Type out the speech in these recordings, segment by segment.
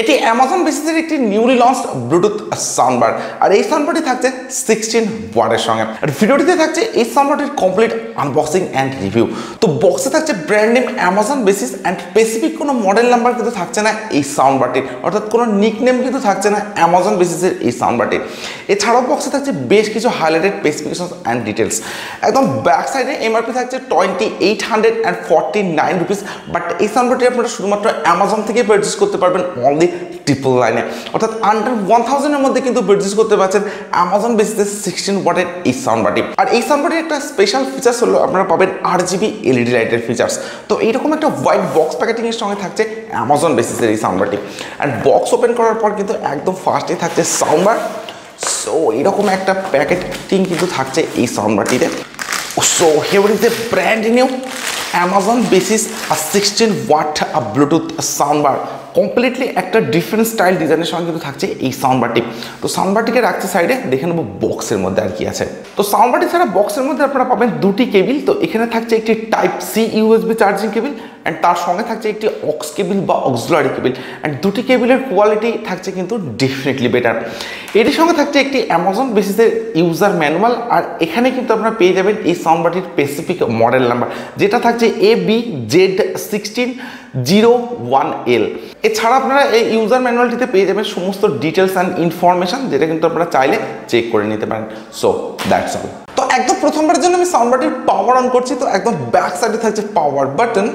এটি অ্যামাজন বেসিসের একটি newly launched Bluetooth soundbar, আর এই সাউন্ডবারটি থাকছে 16 ওয়াটের সঙ্গে। আর ভিডিওটিতে থাকছে এই সাউন্ডবারটির কমপ্লিট আনবক্সিং অ্যান্ড রিভিউ। তো বক্সে থাকছে brand name Amazon basis and specific কোনো মডেল নাম্বার কিন্তু থাকছে না এই সাউন্ডবারটির, অর্থাৎ কোনো নিক নেম কিন্তু থাকছে না অ্যামাজন বেসিসের এই সাউন্ডবারটির। এছাড়াও বক্সে থাকছে বেশ কিছু হাইলাইটেড স্পেসিফিকেশন অ্যান্ড ডিটেলস। একদম ব্যাক সাইডে এমআরপি থাকছে 2849 রুপিস, বাট এই সাউন্ডবারটি আপনারা শুধুমাত্র অ্যামাজন থেকে পারচেস করতে পারবেন অনলি ট্রিপল লাইনে, অর্থাৎ আন্ডার 1000 এর মধ্যে কিন্তু পারচেস করতে পারছেন অ্যামাজন বেসিসের 16 ওয়াটের এই সাউন্ডবারটি। আর এই সাউন্ডবারটির একটা স্পেশাল ফিচার্স হলো আপনারা পাবেন RGB এলইডি লাইটের ফিচার্স। তো এইরকম একটা হোয়াইট বক্স প্যাকেটিং এর সঙ্গে থাকছে অ্যামাজন বেসিসের এই সাউন্ডবারটি। অ্যান্ড বক্স ওপেন করার পর কিন্তু একদম ফার্স্টেই থাকছে সাউন্ডবার। সো এইরকম একটা প্যাকেটিং কিন্তু থাকছে এই সাউন্ডবারটিতে। So here is the brand new Amazon basics 16 watt Bluetooth soundbar. Completely একটা ডিফারেন্ট স্টাইল ডিজাইনের সঙ্গে কিন্তু থাকছে এই সাউন্ডবারটি। তো সাউন্ডবারটিকে রাখছে সাইডে, দেখে নেবো বক্সের মধ্যে আর কি আছে। তো সাউন্ডবারটি ছাড়া বক্সের মধ্যে আপনারা পাবেন দুটি কেবিল। তো এখানে থাকছে একটি type C USB charging cable, and তার সঙ্গে থাকছে একটি অক্স কেবিল বা অক্সিলারি কেবিল। অ্যান্ড দুটি কেবিলের কোয়ালিটি থাকছে কিন্তু ডেফিনেটলি বেটার। এটির সঙ্গে থাকছে একটি অ্যামাজন বেসিসের ইউজার ম্যানুয়াল, আর এখানে কিন্তু আপনারা পেয়ে যাবেন এই সাউন্ডবারটির স্পেসিফিক মডেল নাম্বার, যেটা থাকছে ABZ1601L। এছাড়া আপনারা এই ইউজার ম্যানুয়ালটিতে পেয়ে যাবেন সমস্ত ডিটেলস অ্যান্ড ইনফরমেশন, যেটা কিন্তু আপনারা চাইলে চেক করে নিতে পারেন। So that's all. তো একদম প্রথমবারের জন্য আমি সাউন্ডবারটির পাওয়ার অন করছি। তো একদম ব্যাক সাইডে থাকছে power button,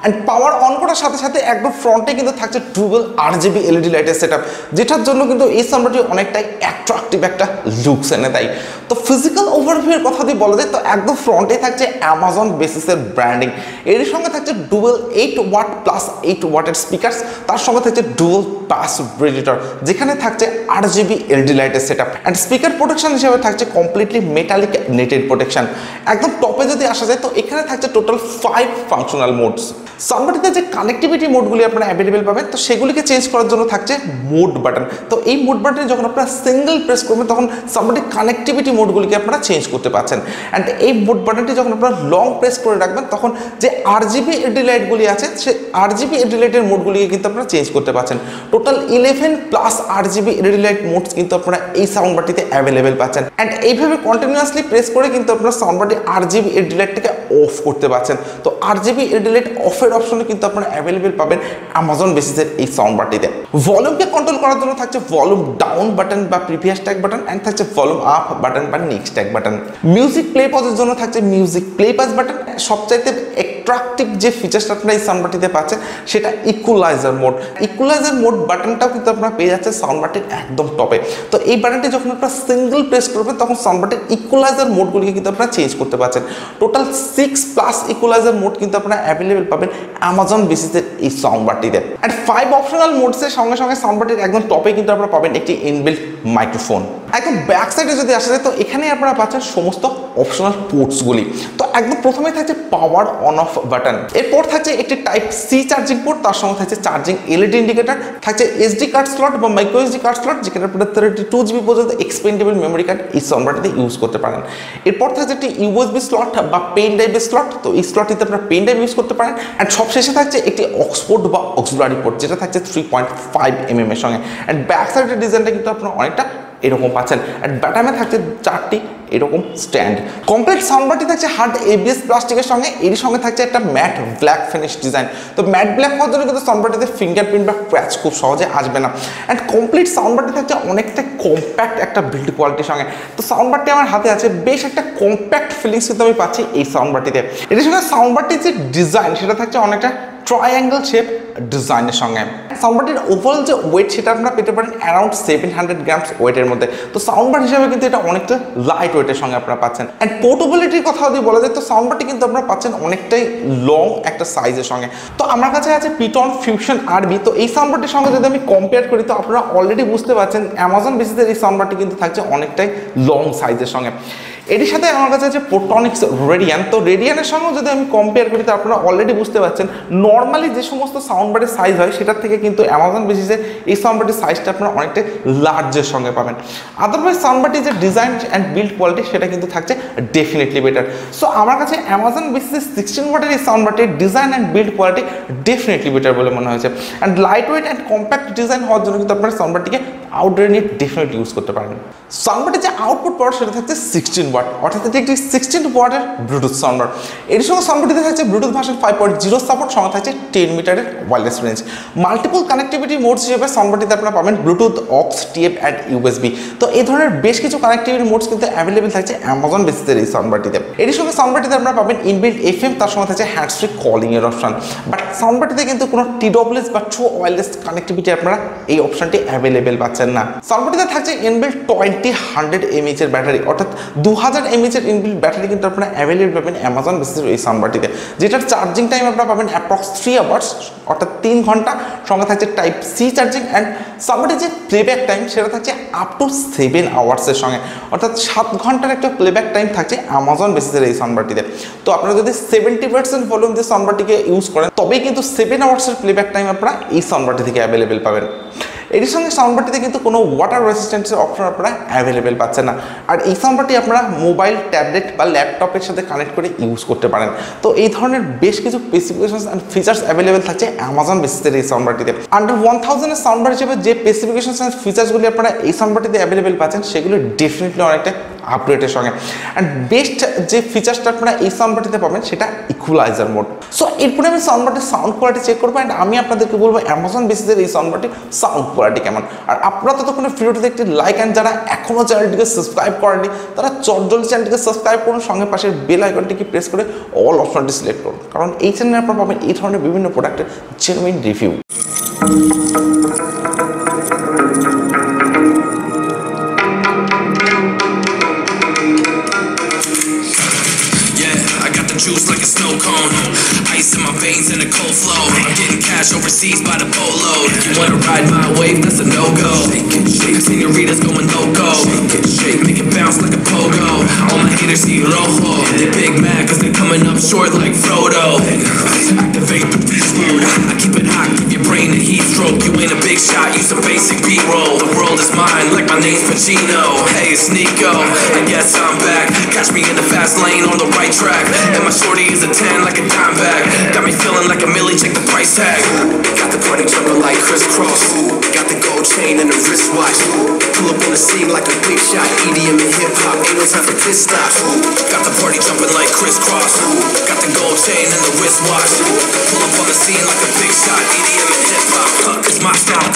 and power on করার সাথে সাথে একদম ফ্রন্টে কিন্তু থাকছে ডুয়াল RGB এলইডি লাইটের সেটআপ, যেটার জন্য কিন্তু এই সাউন্ডবারটি অনেকটাই অ্যাট্রাকটিভ একটা লুকস এনে দেয়। তো ফিজিক্যাল ওভারভিউর কথা দিয়ে বলা যায়, তো একদম ফ্রন্টে থাকছে অ্যামাজন বেসিসের ব্র্যান্ডিং। এর সঙ্গে থাকছে ডুয়াল 8 ওয়াট প্লাস 8 ওয়াটের স্পিকার্স, তার সঙ্গে থাকছে ডুয়াল বাস ব্রিজিটর, যেখানে থাকছে RGB এলইডি লাইটের সেটআপ। অ্যান্ড স্পিকার প্রোটেকশন হিসেবে থাকছে কমপ্লিটলি মেটালিক নেটেড প্রোটেকশন। একদম টপে যদি আসা যায়, তো এখানে থাকছে টোটাল 5 ফাংশনাল মোডস। সাউন্ডবারটিতে যে কানেক্টিভিটি মোডগুলি আপনারা অ্যাভেলেবেল পাবেন, তো সেগুলিকে চেঞ্জ করার জন্য থাকছে মোড বাটন। তো এই মোড বাটনে যখন আপনারা সিঙ্গেল প্রেস করবেন, তখন সাউন্ডবারটির কানেক্টিভিটি মোডগুলিকে আপনারা চেঞ্জ করতে পারছেন। অ্যান্ড এই মোড বাটনটি যখন আপনারা লং প্রেস করে রাখবেন, তখন যে RGB এলইডি লাইটগুলি আছে, সেই RGB এলইডি লাইটের মোডগুলিকে কিন্তু আপনারা চেঞ্জ করতে পারছেন। Total 11 plus RGB LED light modes কিন্তু আপনারা এই সাউন্ডবারটিতে অ্যাভেলেবেল পাচ্ছেন। অ্যান্ড এইভাবে কন্টিনিউয়াসলি প্রেস করে কিন্তু আপনারা সাউন্ডবারটি RGB এলইডি লাইটটাকে অফ করতে পারছেন। তো RGB এলইডি লাইট অফের অপশনে কিন্তু আপনারা অ্যাভেলেবেল পাবেন অ্যামাজন বেসিসের এই সাউন্ডবারটিতে। ভলিউমকে কন্ট্রোল করার জন্য থাকছে ভলিউম ডাউন বাটন বা প্রিভিয়াস ট্যাগ বাটন, এন্ড থাকছে ভলিউম আপ বাটন বা next track button. Music play পজের জন্য থাকছে মিউজিক প্লে পজ বাটন। সবচাইতে অ্যাট্রাকটিভ যে ফিচারটা আপনারা এই সাউন্ডবারটিতে পাচ্ছেন, সেটা ইকুয়ালাইজার মোড। ইকুয়ালাইজার মোড বাটনটাও কিন্তু আপনারা পেয়ে যাচ্ছেন সাউন্ডবারটির একদম টপে। তো এই বাটনটি যখন আপনারা সিঙ্গেল প্রেস করবেন, তখন সাউন্ডবারটির ইকুয়ালাইজার মোডগুলিকে কিন্তু আপনারা চেঞ্জ করতে পারছেন। টোটাল 6 প্লাস ইকুয়ালাইজার মোড কিন্তু আপনারা অ্যাভেলেবেল পাবেন অ্যামাজন বেসিসের এই সাউন্ডবারটিতে। অ্যান্ড 5 অপশনাল মোডসের সঙ্গে সঙ্গে সাউন্ডবারটির একদম টপে কিন্তু আপনারা পাবেন একটি ইনবিল্ট মাইক্রোফোন। একদম ব্যাক সাইডে যদি আসা যায়, তো এখানে আপনারা পাচ্ছেন সমস্ত অপশনাল পোর্টসগুলি। তো একদম প্রথমেই থাকছে পাওয়ার অন অফ বাটন, এরপর থাকছে একটি টাইপ সি চার্জিং পোর্ট, তার সঙ্গে থাকছে চার্জিং এলইডি ইন্ডিকেটর, থাকছে SD কার্ড স্লট বা মাইক্রো SD কার্ড স্লট, যেখানে আপনারা 32 GB পর্যন্ত এক্সপেন্ডেবল মেমোরি কার্ড এই সাউন্ডবারটিতে ইউজ করতে পারেন। এরপর থাকছে একটি USB স্লট বা পেন ড্রাইভের স্লট। তো এই স্লটটিতে আপনারা পেন ড্রাইভ ইউজ করতে পারেন। অ্যান্ড সবশেষে থাকছে একটি অক্সপোর্ট বা অক্সিলারি পোর্ট, যেটা থাকছে 3.5 mm এর সঙ্গে। অ্যান্ড ব্যাক সাইডের ডিজাইনটা কিন্তু আপনারা অনেকটা এরকম পাচ্ছেন। অ্যান্ড ব্যাটামে থাকছে 4টি এরকম স্ট্যান্ড। কমপ্লিট সাউন্ডবারটি থাকছে হার্ড ABS প্লাস্টিকের সঙ্গে, এর সঙ্গে থাকছে একটা ম্যাট ব্ল্যাক ফিনিশ ডিজাইন। তো ম্যাট ব্ল্যাক হওয়ার জন্য কিন্তু সাউন্ডবারটিতে ফিঙ্গারপ্রিন্ট বা স্ক্র্যাচ খুব সহজে আসবে না। অ্যান্ড কমপ্লিট সাউন্ডবারটি থাকছে অনেকটা কম্প্যাক্ট একটা বিল্ড কোয়ালিটির সঙ্গে। তো সাউন্ডবারটি আমার হাতে আছে, বেশ একটা কম্প্যাক্ট ফিলিংস কিন্তু আমি পাচ্ছি এই সাউন্ডবারটিতে। এর সঙ্গে সাউন্ডবারটির যে ডিজাইন, সেটা থাকছে অনেকটা ট্রায়াঙ্গেল শেপ ডিজাইনের সঙ্গে। সাউন্ডবারটির ওভারঅল যে ওয়েট, সেটা আপনারা পেতে পারেন অ্যারাউন্ড 700 গ্রামস ওয়েটের মধ্যে। তো সাউন্ডবার হিসাবে কিন্তু এটা অনেকটা লাইট ওয়েটের সঙ্গে আপনারা পাচ্ছেন। অ্যান্ড পোর্টেবিলিটির কথা যদি বলা যায়, তো সাউন্ডবারটি কিন্তু আপনারা পাচ্ছেন অনেকটাই লং একটা সাইজের সঙ্গে। তো আমার কাছে আছে পিটন ফিউশন RB। তো এই সাউন্ডবারটির সঙ্গে যদি আমি কম্পেয়ার করি, তো আপনারা অলরেডি বুঝতে পারছেন অ্যামাজন বেসিসের এই সাউন্ডবারটি কিন্তু থাকছে অনেকটাই লং সাইজের সঙ্গে। এটির সাথে আমার কাছে আছে প্রোটনিক্স রেডিয়ান। তো রেডিয়ানের সঙ্গে যদি আমি কম্পেয়ার করি তো আপনারা অলরেডি বুঝতে পারছেন নর্মালি যে সমস্ত সাউন্ড বারের সাইজ হয় সেটার থেকে কিন্তু অ্যামাজন বেসিসে এই সাউন্ড বারটির সাইজটা আপনারা অনেকটা লার্জের সঙ্গে পাবেন। আদারওয়াইজ সাউন্ড বারটির যে ডিজাইন অ্যান্ড বিল্ড কোয়ালিটি সেটা কিন্তু থাকছে ডেফিনেটলি বেটার। সো আমার কাছে অ্যামাজন বেসিসে 16 ওয়াটের এই সাউন্ড বারটির design and build quality definitely better বলে মনে হয়েছে। And light weight and compact design হওয়ার জন্য কিন্তু আপনারা সাউন্ড বারটিকে আউটডোরে নিয়ে ডেফিনেটলি ইউজ করতে পারেন। সাউন্ড বারটির যে আউটপুট পাওয়ার সেটা থাকছে 16 ওয়াট, অর্থাৎ এটি একটি 16 ওয়াটের ব্লুটুথ সাউন্ড বার। এর সঙ্গে সাউন্ড বারটিতে থাকছে ব্লুটুথ ভার্সন 5.0 সাপোর্ট, সঙ্গে থাকছে 10 মিটারের wireless range. Multiple connectivity modes হিসেবে সাউন্ড বারটিতে আপনারা পাবেন Bluetooth, aux, TF and USB. তো এই ধরনের বেশ কিছু কানেক্টিভিটি মোডস কিন্তু অ্যাভেলেবেল থাকছে অ্যামাজন বেসিসের এই সাউন্ড বারটিতে। এর সঙ্গে সাউন্ড বারটিতে আপনারা পাবেন ইনবিল্ট এফএম, তার সঙ্গে থাকছে হ্যান্ডস ফ্রি কলিং এর অপশন। বাট সাউন্ড বারটিতে কিন্তু কোনো টিডব্লিউএস বা ট্রু ওয়্যারলেস কানেক্টিভিটি আপনারা এই অপশনটি অ্যাভেলেবেল পাচ্ছেন না। সাউন্ড বারটিতে থাকছে ইনবিল্ট 100 mAh এর ব্যাটারি, অর্থাৎ 2000 mAh এর ইনবিল্ট ব্যাটারি কিন্তু আপনারা অ্যাভেলেবল পাবেন অ্যামাজন বেসিসের এই সাউন্ড বারটিতে, যেটার চার্জিং টাইম আপনারা পাবেন অ্যাপ্রক্স 3 আওয়ার্স, অর্থাৎ 3 ঘন্টা। সঙ্গে থাকছে type C charging. And sound বারটির যে প্লেব্যাক টাইম সেটা থাকছে আপ টু 7 আওয়ার্সের সঙ্গে, অর্থাৎ 7 ঘন্টার একটা প্লেব্যাক টাইম থাকছে অ্যামাজন বেসিসের এই সাউন্ড বারটিতে। তো আপনারা যদি 70% ভলিউম দিয়ে সাউন্ড বারটিকে ইউজ করেন তবেই কিন্তু 7 আওয়ার্সের প্লেব্যাক টাইম আপনারা এই সাউন্ড বারটি থেকে অ্যাভেলেবেল পাবেন। এটির সঙ্গে সাউন্ড বারটিতে কিন্তু কোনো ওয়াটার রেসিস্ট্যান্সের অপশন আপনারা অ্যাভেলেবেল পাচ্ছেন না। আর এই সাউন্ড বারটি আপনারা মোবাইল, ট্যাবলেট বা ল্যাপটপের সাথে কানেক্ট করে ইউজ করতে পারেন। তো এই ধরনের বেশ কিছু স্পেসিফিকেশনস অ্যান্ড ফিচার্স অ্যাভেলেবেল থাকছে অ্যামাজন বেসিসের এই সাউন্ড বারটিতে। আন্ডার 1000 এর সাউন্ড বার হিসেবে যে স্পেসিফিকেশনস অ্যান্ড ফিচার্সগুলি আপনারা এই সাউন্ড বারটিতে অ্যাভেলেবেল পাচ্ছেন সেগুলো ডেফিনেটলি অনেকটা আপডেটের সঙ্গে। অ্যান্ড বেস্ট যে ফিচার্সটা আপনারা এই সাউন্ড বারটিতে পাবেন সেটা ইকুয়ালাইজার মোড। সো এরপরে আমি সাউন্ড বারটির সাউন্ড কোয়ালিটি চেক করবো অ্যান্ড আমি আপনাদেরকে বলবো অ্যামাজন বেসিসের এই সাউন্ড বারটির সাউন্ড কোয়ালিটি কেমন। আর আপনারা ততক্ষণে ভিডিওটিতে একটি লাইক অ্যান্ড যারা এখনও চ্যানেলটিকে সাবস্ক্রাইব করেনি তারা চটজলদি চ্যানেলটিকে সাবস্ক্রাইব করুন, সঙ্গে পাশের বেল আইকনটিকে প্রেস করে অল অপশনটি সিলেক্ট করুন, কারণ এই চ্যানেলে আপনারা পাবেন এই ধরনের বিভিন্ন প্রোডাক্টের genuine review. Juice like a snow cone, ice in my veins and a cold flow. I'm getting cash overseas by the boatload. You wanna ride my wave? That's a no-go. Senoritas going loco. Make it bounce like a pogo. All my haters see rojo. They big mad cause they're coming up short like Frodo. Activate the beast mode. I keep it hot, give your brain a heat stroke. You ain't a big shot, use a basic B-roll. The world is mine like my name's Pacino. Hey, it's Nieko, I guess I'm back. Catch me in the fast lane on the right track. And my shorty is a 10 like a dime bag. Got me feeling like a milli, check the price tag. Got the party jumping like crisscross. Got the gold chain and the wristwatch. Pull up on the scene like a big shot. EDM and hip hop, ain't no time for pit stops. Got the party jumping like crisscross. Got the gold chain and the wristwatch. Pull up on the scene like a big shot. EDM and hip hop, it's my style.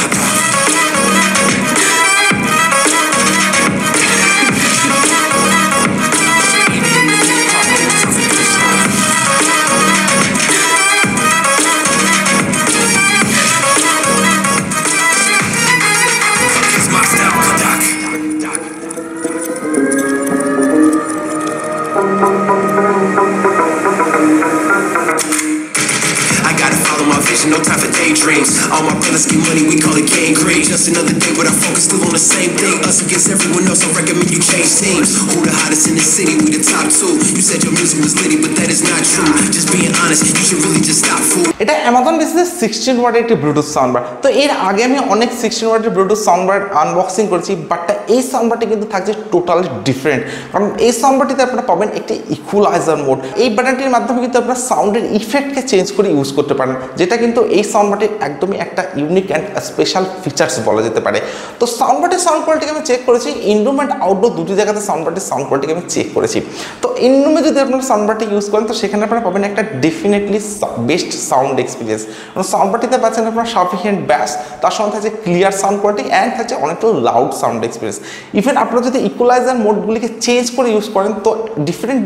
No time for daydreams. All my brothers get money, we call it gang green. Just another day with our focus still on the same thing. Us against everyone else, I recommend you change teams. Who the hottest in the city? We the top two. You said your music was litty, but that is not true. Just being honest, you should really just stop fool. এটা Amazon বেসিসের 16 ওয়াটের একটি Bluetooth sound bar. তো এর আগে আমি অনেক 16 ওয়াটের Bluetooth sound bar unboxing করেছি, বাট এই সাউন্ড বারটি কিন্তু থাকছে টোটালি ডিফারেন্ট। কারণ এই সাউন্ড বারটিতে আপনারা পাবেন একটি ইকুয়ালাইজার মোড। এই বাটনটির মাধ্যমে কিন্তু আপনারা সাউন্ডের ইফেক্টকে চেঞ্জ করে ইউজ করতে পারেন, যেটা কিন্তু এই সাউন্ড বারটির একদমই একটা ইউনিক অ্যান্ড স্পেশাল ফিচার্স বলা যেতে পারে। তো সাউন্ড বারটির সাউন্ড কোয়ালিটিকে আমি চেক করেছি, ইনরুম অ্যান্ড আউটডোর দুটি জায়গাতে সাউন্ড বারটির সাউন্ড কোয়ালিটিকে আমি চেক করেছি। তো ইনরুমে যদি আপনারা সাউন্ড বারটি ইউজ করেন তো সেখানে আপনারা পাবেন একটা definitely best sound experience. Sound বারটিতে পাচ্ছেন আপনারা সাফিসিয়েন্ট ব্যাস, তার সঙ্গে থাকছে ক্লিয়ার সাউন্ড কোয়ালিটি অ্যান্ড থাকছে অনেকটা লাউড সাউন্ড এক্সপিরিয়েন্স। ইভেন আপনারা যদি ইকুয়ালাইজার মোডগুলিকে চেঞ্জ করে ইউজ করেন তো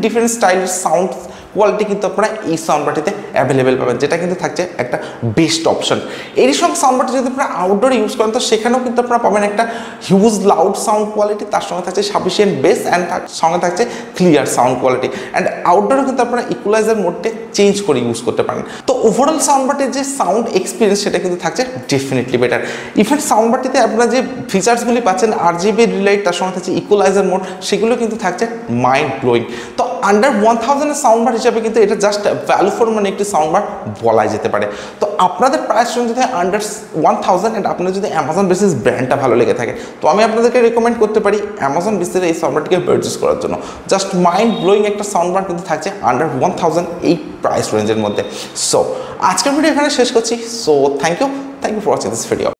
ডিফারেন্ট স্টাইলের সাউন্ড কোয়ালিটি কিন্তু আপনারা এই সাউন্ডবারটিতে অ্যাভেলেবেল পাবেন, যেটা কিন্তু থাকছে একটা বেস্ট অপশন। এরই সঙ্গে সাউন্ডবারটি যদি আপনারা আউটডোরে ইউজ করেন তো সেখানেও কিন্তু আপনারা পাবেন একটা হিউজ লাউড সাউন্ড কোয়ালিটি, তার সঙ্গে থাকছে সাফিসিয়েন্ট বেস অ্যান্ড সঙ্গে থাকছে ক্লিয়ার সাউন্ড কোয়ালিটি। অ্যান্ড আউটডোরে কিন্তু আপনারা ইকুয়ালাইজার মোডটি চেঞ্জ করে ইউজ করতে পারেন। তো ওভারঅল সাউন্ডবারটির যে সাউন্ড এক্সপিরিয়েন্স সেটা কিন্তু থাকছে ডেফিনেটলি বেটার। ইভেন সাউন্ডবারটিতে আপনারা যে ফিচার্সগুলি পাচ্ছেন RGB রিলাইট, তার সঙ্গে থাকছে ইকুয়ালাইজার মোড, সেগুলো কিন্তু থাকছে মাইন্ড ব্লোয়িং। তো আন্ডার 1000 এর সাউন্ডবার হিসাবে কিন্তু এটা জাস্ট ভ্যালু ফর মানি একটি সাউন্ডবার বলা যেতে পারে। তো আপনাদের প্রাইস রেঞ্জ যদি আন্ডার 1000 এন্ড আপনাদের যদি অ্যামাজন বেসিস ব্র্যান্ডটা ভালো লেগে থাকে তো আমি আপনাদেরকে রেকমেন্ড করতে পারি অ্যামাজন বেসিসে এই সাউন্ডবারটিকে পারচেস করার জন্য। জাস্ট মাইন্ড ব্লোয়িং একটা সাউন্ডবার কিন্তু থাকছে আন্ডার 1000 এই প্রাইস রেঞ্জের মধ্যে। সো আজকের ভিডিও এখানে শেষ করছি। So thank you for watching this video.